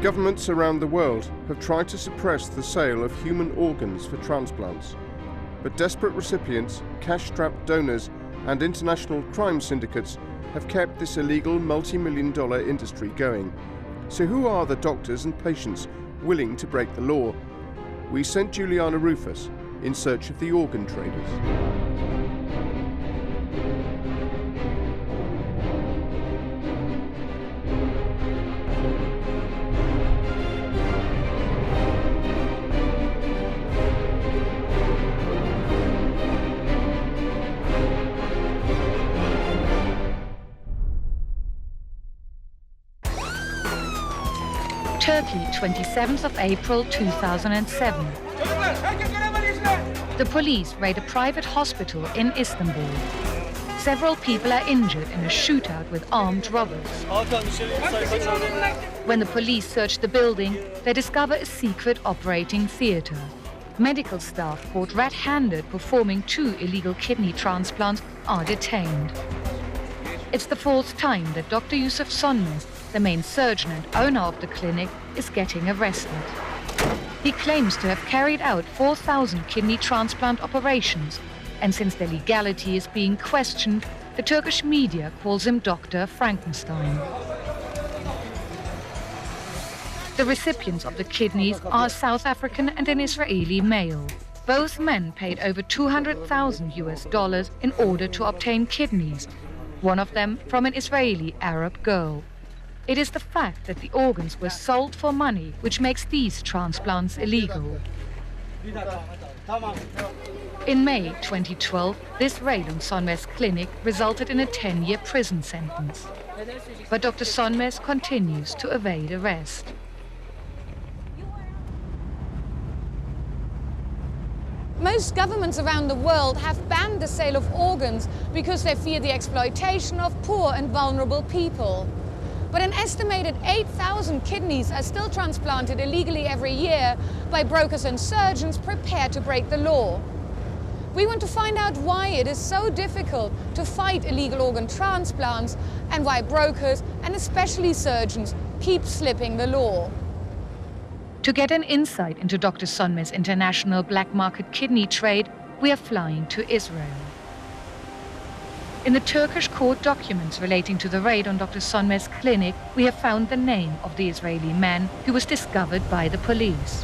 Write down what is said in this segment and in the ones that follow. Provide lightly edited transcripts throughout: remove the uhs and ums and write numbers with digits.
Governments around the world have tried to suppress the sale of human organs for transplants, but desperate recipients, cash-strapped donors and international crime syndicates have kept this illegal multi-million-dollar industry going. So who are the doctors and patients willing to break the law? We sent Juliana Rufus in search of the organ traders. Turkey, 27th of April 2007. The police raid a private hospital in Istanbul. Several people are injured in a shootout with armed robbers. When the police search the building, they discover a secret operating theater. Medical staff caught red-handed performing 2 illegal kidney transplants are detained. It's the 4th time that Dr. Yusuf Sonmez, the main surgeon and owner of the clinic, is getting arrested. He claims to have carried out 4,000 kidney transplant operations, and since their legality is being questioned, the Turkish media calls him Dr. Frankenstein. The recipients of the kidneys are a South African and an Israeli male. Both men paid over $200,000 in order to obtain kidneys, one of them from an Israeli Arab girl. It is the fact that the organs were sold for money which makes these transplants illegal. In May 2012, this raid on Sonmez clinic resulted in a 10-year prison sentence. But Dr. Sonmez continues to evade arrest. Most governments around the world have banned the sale of organs because they fear the exploitation of poor and vulnerable people. But an estimated 8,000 kidneys are still transplanted illegally every year by brokers and surgeons prepared to break the law. We want to find out why it is so difficult to fight illegal organ transplants and why brokers, and especially surgeons, keep slipping the law. To get an insight into Dr. Sonmez's international black market kidney trade, we are flying to Israel. In the Turkish court documents relating to the raid on Dr. Sonmez's clinic, we have found the name of the Israeli man who was discovered by the police.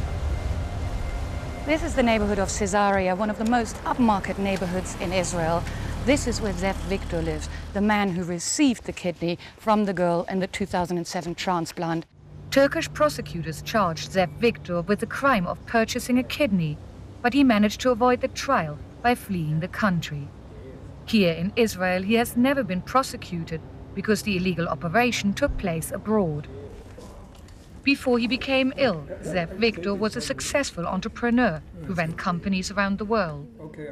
This is the neighborhood of Caesarea, one of the most upmarket neighborhoods in Israel. This is where Zev Victor lives, the man who received the kidney from the girl in the 2007 transplant. Turkish prosecutors charged Zev Victor with the crime of purchasing a kidney, but he managed to avoid the trial by fleeing the country. Here in Israel, he has never been prosecuted because the illegal operation took place abroad. Before he became ill, Zev Victor was a successful entrepreneur who ran companies around the world.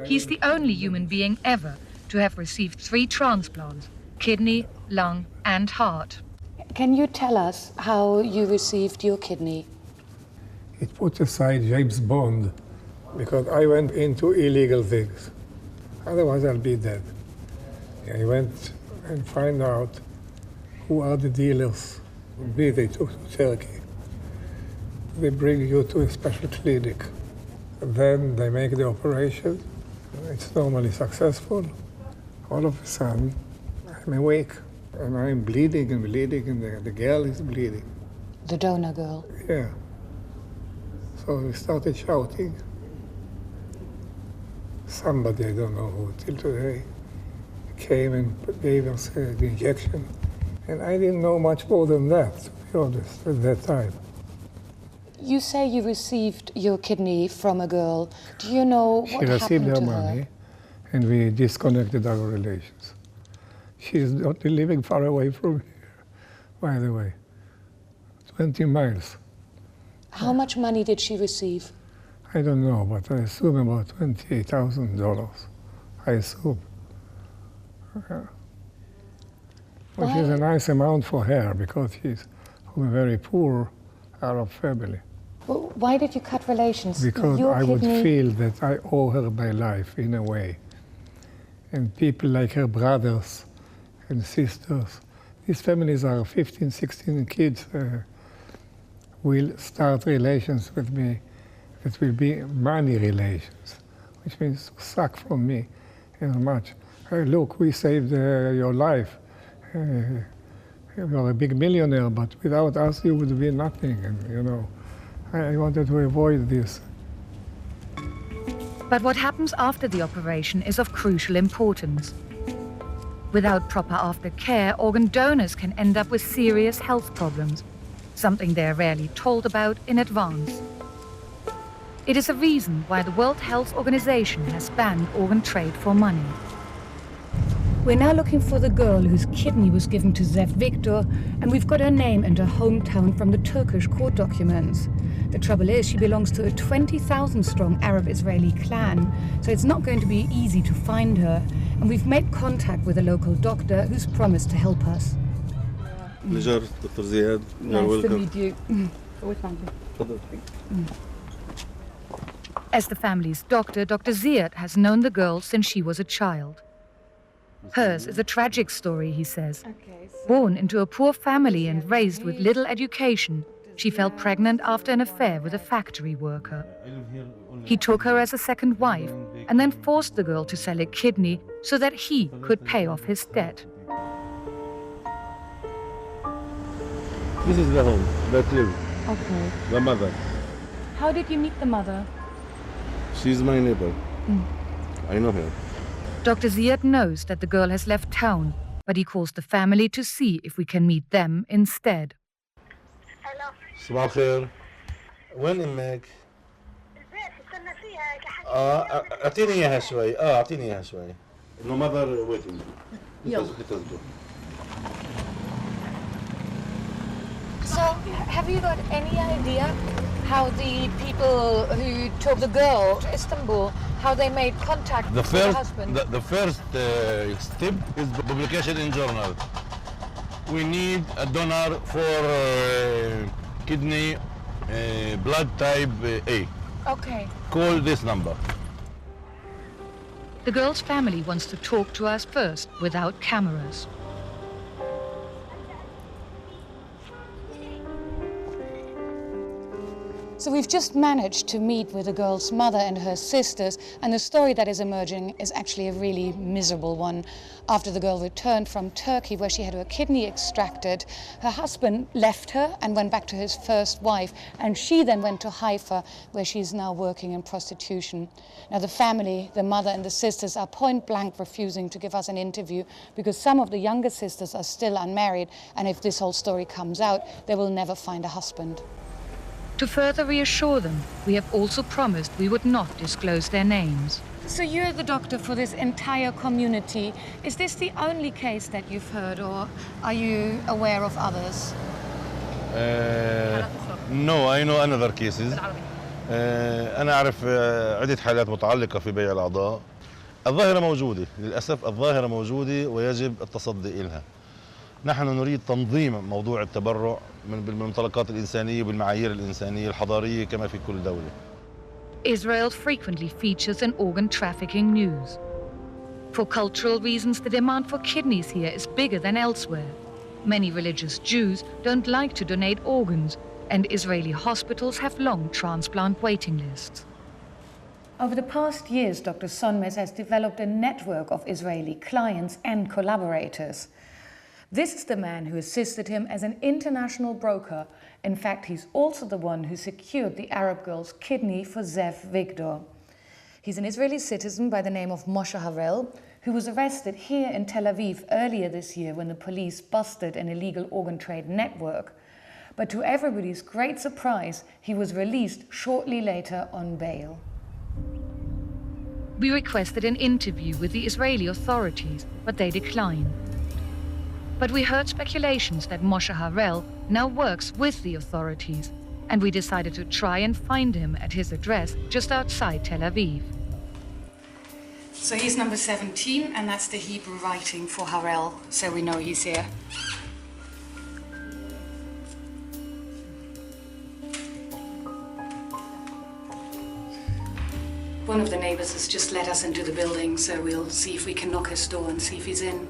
He's the only human being ever to have received 3 transplants: kidney, lung, and heart. Can you tell us how you received your kidney? It put aside James Bond because I went into illegal things. Otherwise, I'll be dead. I went and find out who are the dealers. They took to Turkey. They bring you to a special clinic. Then they make the operation. It's normally successful. All of a sudden, I'm awake. And I'm bleeding and bleeding, and the girl is bleeding. The donor girl? Yeah. So we started shouting. Somebody, I don't know who, till today, came and gave us the injection. And I didn't know much more than that, to be honest, at that time. You say you received your kidney from a girl. Do you know what happened to her? She received her money, and we disconnected our relations. She's not living far away from here, by the way, 20 miles. How much money did she receive? I don't know, but I assume about $28,000. I assume. Which is a nice amount for her, because she's from a very poor Arab family. Well, why did you cut relations? Because I would feel that I owe her my life, in a way. And people like her brothers and sisters, these families are 15, 16 kids, will start relations with me that will be money relations, which means suck from me much. Look, we saved your life. You're a big millionaire, but without us you would be nothing. And I wanted to avoid this. But what happens after the operation is of crucial importance. Without proper aftercare, organ donors can end up with serious health problems, something they're rarely told about in advance. It is a reason why the World Health Organization has banned organ trade for money. We're now looking for the girl whose kidney was given to Zev Victor, and we've got her name and her hometown from the Turkish court documents. The trouble is, she belongs to a 20,000-strong Arab-Israeli clan, so it's not going to be easy to find her. And we've made contact with a local doctor who's promised to help us. Nijar, Dr. Ziad. Nice to meet you. As the family's doctor, Dr. Ziad has known the girl since she was a child. Hers is a tragic story, he says. Born into a poor family and raised with little education, she fell pregnant after an affair with a factory worker. He took her as a second wife and then forced the girl to sell a kidney so that he could pay off his debt. This is the home, that live, Okay. the mother. How did you meet the mother? She's my neighbor. I know her. Dr. Ziad knows that the girl has left town, but he calls the family to see if we can meet them instead. صباح الخير. وين امك؟ استنى فيها اعطيني اياها شوي. اعطيني اياها شوي. No mother waiting. So, have you got any idea how the people who took the girl to Istanbul, how they made contact with her husband? The first step is publication in journal. We need a donor for kidney blood type A. Okay. Call this number. The girl's family wants to talk to us first, without cameras. So we've just managed to meet with the girl's mother and her sisters, and the story that is emerging is actually a really miserable one. After the girl returned from Turkey, where she had her kidney extracted, her husband left her and went back to his first wife, and she then went to Haifa, where she's now working in prostitution. Now the family, the mother and the sisters, are point blank refusing to give us an interview because some of the younger sisters are still unmarried, and if this whole story comes out, they will never find a husband. To further reassure them, we have also promised we would not disclose their names. So you're the doctor for this entire community. Is this the only case that you've heard, or are you aware of others? No, I know another cases. أنا أعرف عدة حالات متعلقة في بيع الأعضاء. الظاهرة موجودة، للأسف الظاهرة موجودة ويجب التصدي إلها. نحن نريد تنظيم موضوع التبرع بالمنطلقات الإنسانية وبالمعايير الإنسانية الحضارية كما في كل دولة. Israel frequently features in organ trafficking news. For cultural reasons, the demand for kidneys here is bigger than elsewhere. Many religious Jews don't like to donate organs, and Israeli hospitals have long transplant waiting lists. Over the past years, Dr. Sonmez has developed a network of Israeli clients and collaborators. This is the man who assisted him as an international broker. In fact, he's also the one who secured the Arab girl's kidney for Zev Victor. He's an Israeli citizen by the name of Moshe Harel, who was arrested here in Tel Aviv earlier this year when the police busted an illegal organ trade network. But to everybody's great surprise, he was released shortly later on bail. We requested an interview with the Israeli authorities, but they declined. But we heard speculations that Moshe Harel now works with the authorities, and we decided to try and find him at his address just outside Tel Aviv. So he's number 17, and that's the Hebrew writing for Harel, so we know he's here. One of the neighbors has just let us into the building, so we'll see if we can knock his door and see if he's in.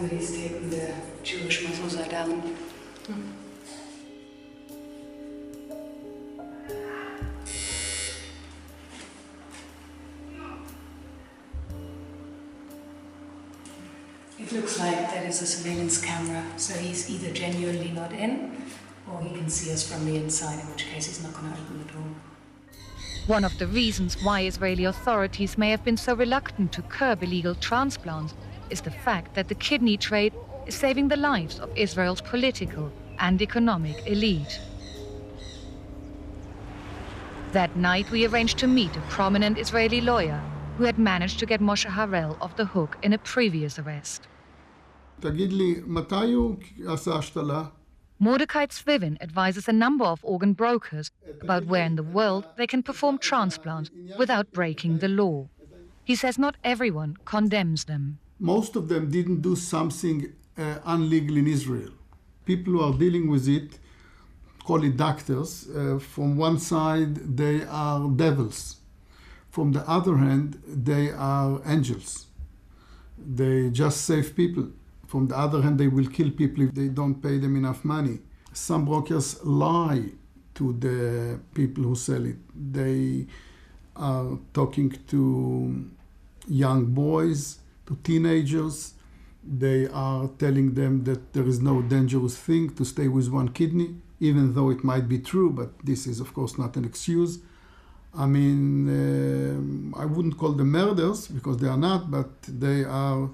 Somebody's taken the Jewish mezuzah down. It looks like that is a surveillance camera, so he's either genuinely not in, or he can see us from the inside, in which case he's not going to open the door. One of the reasons why Israeli authorities may have been so reluctant to curb illegal transplants is the fact that the kidney trade is saving the lives of Israel's political and economic elite. That night, we arranged to meet a prominent Israeli lawyer who had managed to get Moshe Harel off the hook in a previous arrest. תגיד לי, מתי הוא עשה השתלה? Mordecai Tzvivin advises a number of organ brokers about where in the world they can perform transplants without breaking the law. He says not everyone condemns them. Most of them didn't do something illegal in Israel. People who are dealing with it, call it doctors, from one side they are devils. From the other hand, they are angels. They just save people. From the other hand, they will kill people if they don't pay them enough money. Some brokers lie to the people who sell it. They are talking to young boys, to teenagers. They are telling them that there is no dangerous thing to stay with one kidney, even though it might be true, but this is, of course, not an excuse. I mean, I wouldn't call them murders, because they are not, but they are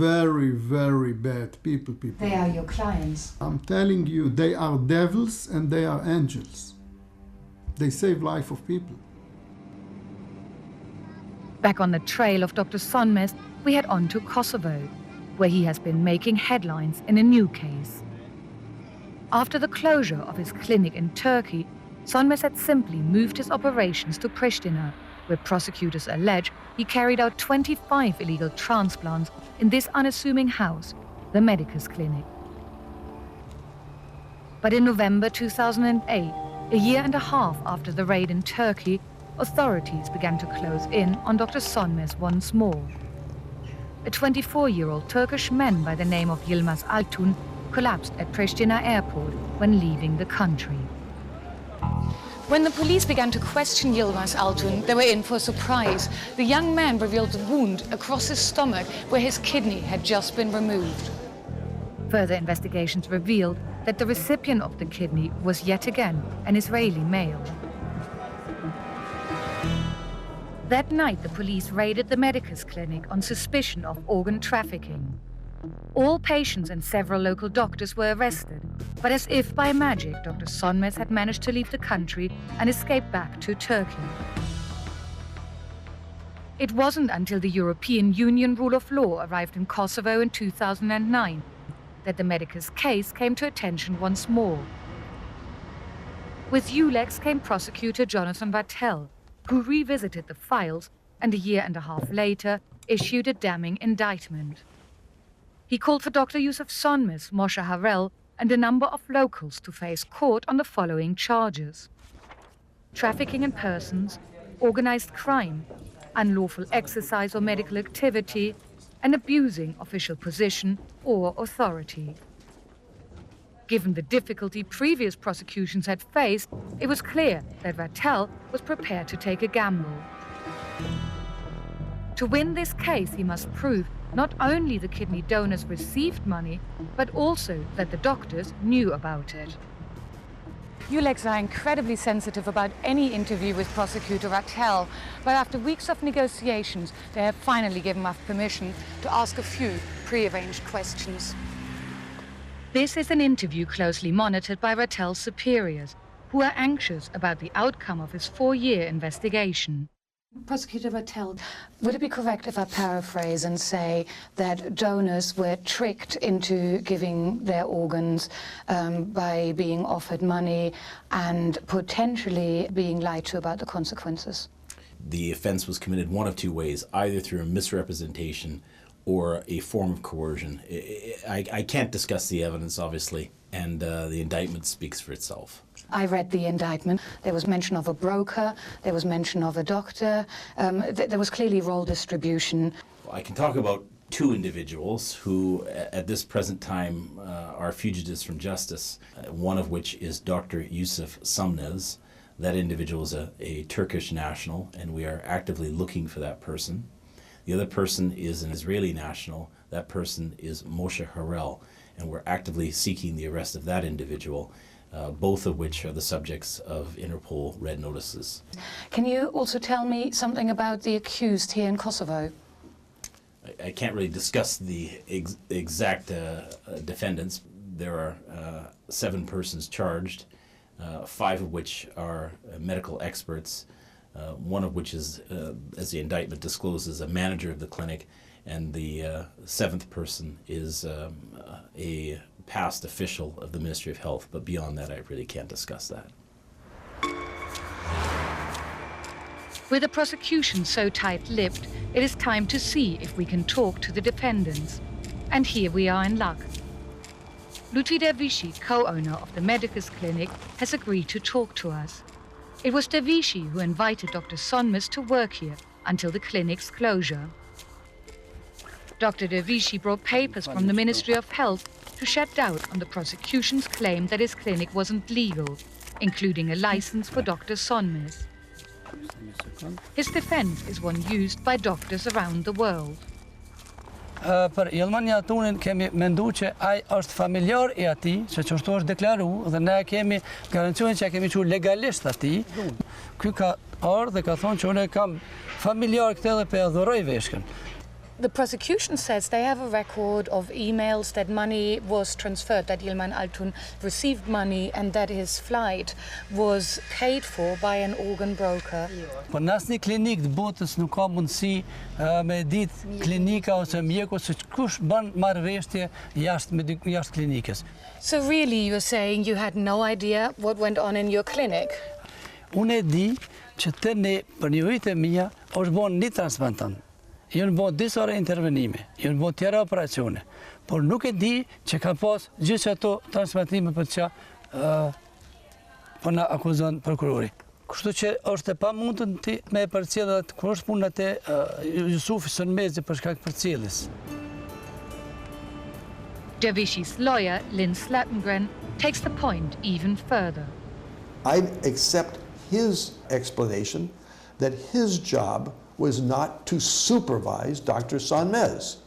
very, very bad people. They are your clients. I'm telling you, they are devils and they are angels. They save life of people. Back on the trail of Dr. Sonmez, we head on to Kosovo, where he has been making headlines in a new case. After the closure of his clinic in Turkey, Sonmez had simply moved his operations to Pristina, where prosecutors allege he carried out 25 illegal transplants in this unassuming house, the Medicus Clinic. But in November 2008, a year and a half after the raid in Turkey, authorities began to close in on Dr. Sonmez once more. A 24-year-old Turkish man by the name of Yilmaz Altun collapsed at Pristina airport when leaving the country. When the police began to question Yilmaz Altun, they were in for a surprise. The young man revealed a wound across his stomach where his kidney had just been removed. Further investigations revealed that the recipient of the kidney was yet again an Israeli male. That night, the police raided the Medicus Clinic on suspicion of organ trafficking. All patients and several local doctors were arrested, but as if by magic, Dr. Sonmez had managed to leave the country and escape back to Turkey. It wasn't until the European Union rule of law arrived in Kosovo in 2009 that the Medicus case came to attention once more. With ULEX came prosecutor Jonathan Vattel, who revisited the files and a year and a half later issued a damning indictment. He called for Dr. Yusuf Sonmez, Moshe Harel, and a number of locals to face court on the following charges: trafficking in persons, organized crime, unlawful exercise or medical activity, and abusing official position or authority. Given the difficulty previous prosecutions had faced, it was clear that Vattel was prepared to take a gamble. To win this case, he must prove not only the kidney donors received money, but also that the doctors knew about it. ULEX are incredibly sensitive about any interview with prosecutor Vattel, but after weeks of negotiations, they have finally given us permission to ask a few pre-arranged questions. This is an interview closely monitored by Vattel's superiors, who are anxious about the outcome of his 4-year investigation. Prosecutor Vattel, would it be correct if I paraphrase and say that donors were tricked into giving their organs by being offered money and potentially being lied to about the consequences? The offense was committed one of two ways, either through a misrepresentation or a form of coercion. I can't discuss the evidence, obviously, and the indictment speaks for itself. I read the indictment. There was mention of a broker, there was mention of a doctor, there was clearly role distribution. I can talk about two individuals who at this present time are fugitives from justice, one of which is Dr. Yusuf Sumnez. That individual is a Turkish national, and we are actively looking for that person. The other person is an Israeli national. That person is Moshe Harel, and we're actively seeking the arrest of that individual, both of which are the subjects of Interpol red notices. Can you also tell me something about the accused here in Kosovo? I can't really discuss the exact defendants. There are 7 persons charged, 5 of which are medical experts, one of which is, as the indictment discloses, a manager of the clinic, and the 7th person is a past official of the Ministry of Health, but beyond that I really can't discuss that. With the prosecution so tight-lipped, it is time to see if we can talk to the defendants. And here we are in luck. Lutfi Dervishi, co-owner of the Medicus Clinic, has agreed to talk to us. It was Dervishi who invited Dr. Sonmez to work here until the clinic's closure. Dr. Dervishi brought papers from the Ministry of Health to shed doubt on the prosecution's claim that his clinic wasn't legal, including a license for Dr. Sonmez. His defense is one used by doctors around the world. Për Yilman Jatunin kemi mendu që ai është familjar I atij, se çështo është deklaru dhe ne kemi garancion që kemi qenë legalisht atij. Ky ka ardhur dhe ka thonë që unë kam familjar këtë dhe pe adhuroj veshkën. The prosecution says they have a record of emails that money was transferred, that Yilman Altun received money and that his flight was paid for by an organ broker. Po në asnjë klinik të botës nuk ka mundësi me ditë klinika ose mjeku se kush bën marrëveshje jashtë klinikës. So really you're saying you had no idea what went on in your clinic? Unë e di që të ne për nevojat e mia është bën një transplantant. Jënë bo disa intervenime, jënë bo tjera operacione, por nuk e di që ka pas gjithë që ato transplantime për që për në akuzon prokurori. Kështu që është e pa mundën me përcjellat, kur është punët e Jusufi Sonmezi për shkak përcjelljes. Dervishi's lawyer, Lynn Slattengren, takes the point even further. I accept his explanation that his job was not to supervise Dr. Sonmez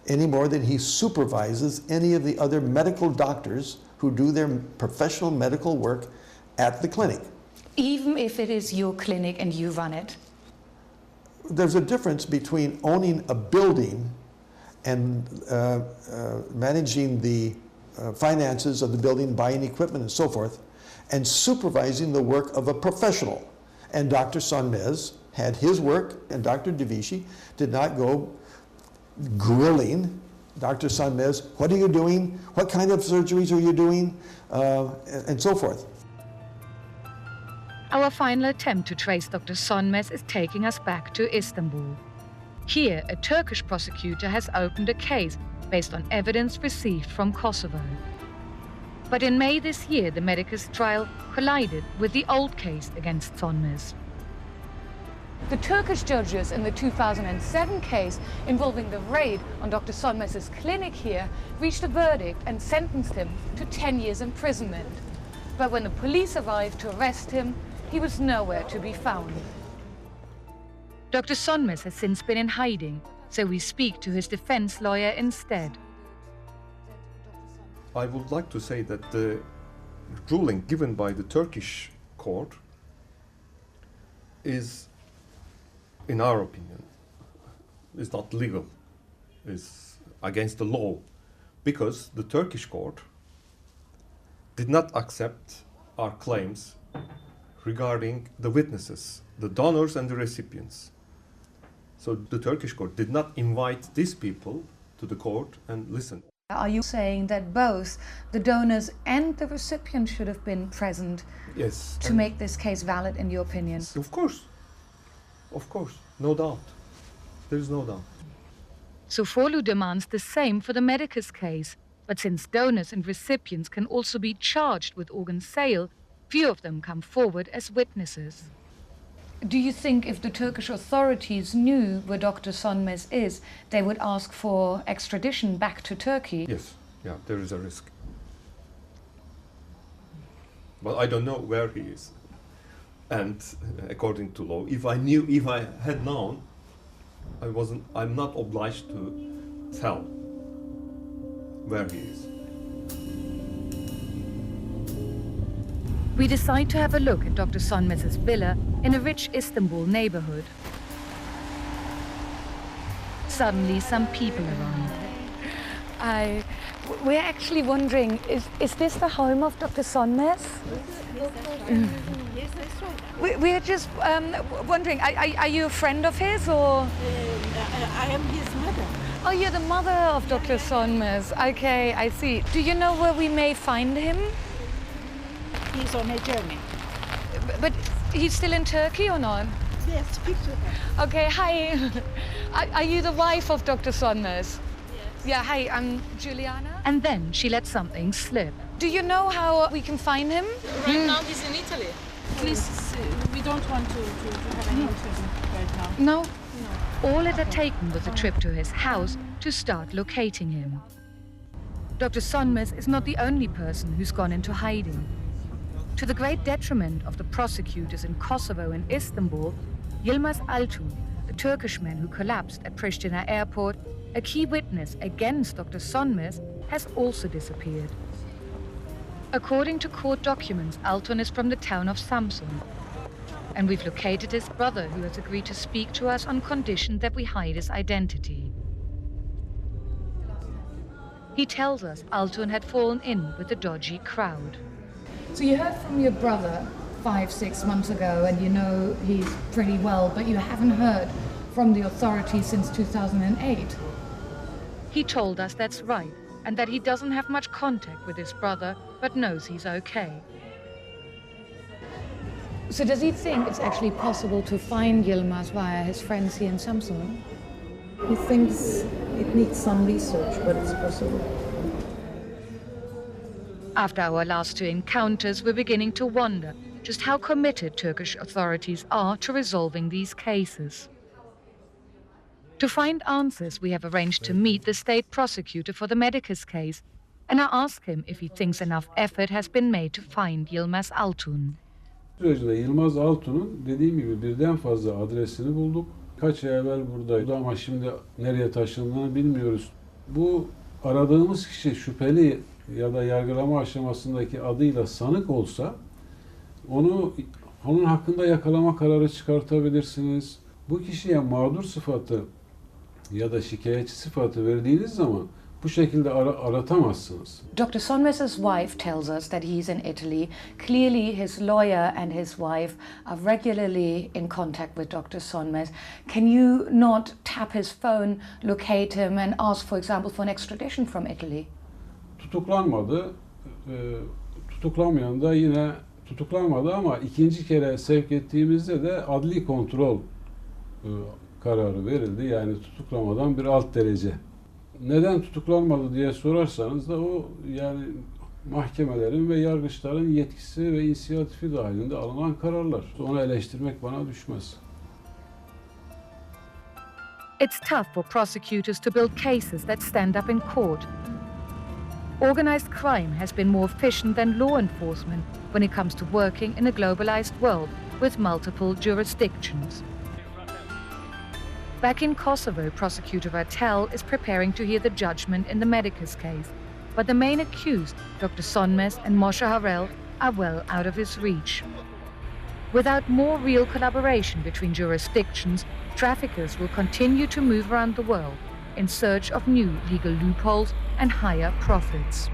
any more than he supervises any of the other medical doctors who do their professional medical work at the clinic. Even if it is your clinic and you run it? There's a difference between owning a building and managing the finances of the building, buying equipment and so forth, and supervising the work of a professional. And Dr. Sonmez had his work, and Dr. Dervishi did not go grilling Dr. Sonmez, what are you doing? What kind of surgeries are you doing? And so forth. Our final attempt to trace Dr. Sonmez is taking us back to Istanbul. Here, a Turkish prosecutor has opened a case based on evidence received from Kosovo. But in May this year, the Medicus trial collided with the old case against Sonmez. The Turkish judges in the 2007 case involving the raid on Dr. Sonmez's clinic here reached a verdict and sentenced him to 10 years imprisonment. But when the police arrived to arrest him, he was nowhere to be found. Dr. Sonmez has since been in hiding, so we speak to his defense lawyer instead. I would like to say that the ruling given by the Turkish court is, in our opinion, is not legal, is against the law, because the Turkish court did not accept our claims regarding the witnesses, the donors and the recipients. So the Turkish court did not invite these people to the court and listen. Are you saying that both the donors and the recipients should have been present? Yes. To make this case valid, in your opinion? Of course, no doubt. There is no doubt. Sofolu demands the same for the Medicus case, but since donors and recipients can also be charged with organ sale, few of them come forward as witnesses. Do you think if the Turkish authorities knew where Dr. Sönmez is, they would ask for extradition back to Turkey? Yes, yeah, there is a risk. But I don't know where he is. And according to law, if I had known, I'm not obliged to tell where he is. We decide to have a look at Dr. Sönmez's villa in a rich Istanbul neighborhood. Suddenly, some people arrive. We're actually wondering, is this the home of Dr. Sönmez? Yes, that's right. We're just wondering, are you a friend of his or? I am his mother. Oh, you're the mother of Dr. Sönmez. Okay, I see. Do you know where we may find him? He's on a journey. But he's still in Turkey or not? Yes, speak to him. Okay, hi. Are you the wife of Dr. Sönmez? Yes. Yeah, hi, I'm Juliana. And then she let something slip. Do you know how we can find him? Right now he's in Italy. Please, we don't want to have any interview right now. No? No. All it had taken was a trip to his house to start locating him. Dr. Sönmez is not the only person who's gone into hiding. To the great detriment of the prosecutors in Kosovo and Istanbul, Yilmaz Altun, the Turkish man who collapsed at Pristina airport, a key witness against Dr. Sönmez, has also disappeared. According to court documents, Altun is from the town of Samsun, and we've located his brother, who has agreed to speak to us on condition that we hide his identity. He tells us Altun had fallen in with a dodgy crowd. So you heard from your brother 5-6 months ago, and you know he's pretty well, but you haven't heard from the authorities since 2008. He told us that's right, and that he doesn't have much contact with his brother, but knows he's okay. So does he think it's actually possible to find Yilmaz via his friends here in Samsun? He thinks it needs some research, but it's possible. After our last two encounters, we're beginning to wonder just how committed Turkish authorities are to resolving these cases. To find answers, we have arranged to meet the state prosecutor for the Medicus case, and I ask him if he thinks enough effort has been made to find Yilmaz Altun. Süreçte Yilmaz Altun'un dediğim gibi birden fazla adresini bulduk. Kaç ay evvel buradaydı ama şimdi nereye taşındığını bilmiyoruz. Bu aradığımız kişi şüpheli ya da yargılama aşamasındaki adıyla sanık olsa onun hakkında yakalama kararı çıkartabilirsiniz. Bu kişiye mağdur sıfatı ya da şikayetçi sıfatı verdiğiniz zaman bu şekilde aratamazsınız. Dr. Sönmez's wife tells us that he's in Italy. Clearly his lawyer and his wife are regularly in contact with Dr. Sönmez. Can you not tap his phone, locate him and ask, for example, for an extradition from Italy? Tutuklanmadı. Tutuklamayan da yine tutuklanmadı ama ikinci kere sevk ettiğimizde de adli kontrol kararı verildi. Yani tutuklamadan bir alt derece. Neden tutuklanmadı diye sorarsanız da o yani mahkemelerin ve yargıçların yetkisi ve inisiyatifi dahilinde alınan kararlar. Onu eleştirmek bana düşmez. It's tough for prosecutors to build cases that stand up in court. Organized crime has been more efficient than law enforcement when it comes to working in a globalized world with multiple jurisdictions. Back in Kosovo, Prosecutor Vartel is preparing to hear the judgment in the Medicus case, but the main accused, Dr. Sönmez and Moshe Harel, are well out of his reach. Without more real collaboration between jurisdictions, traffickers will continue to move around the world in search of new legal loopholes and higher profits.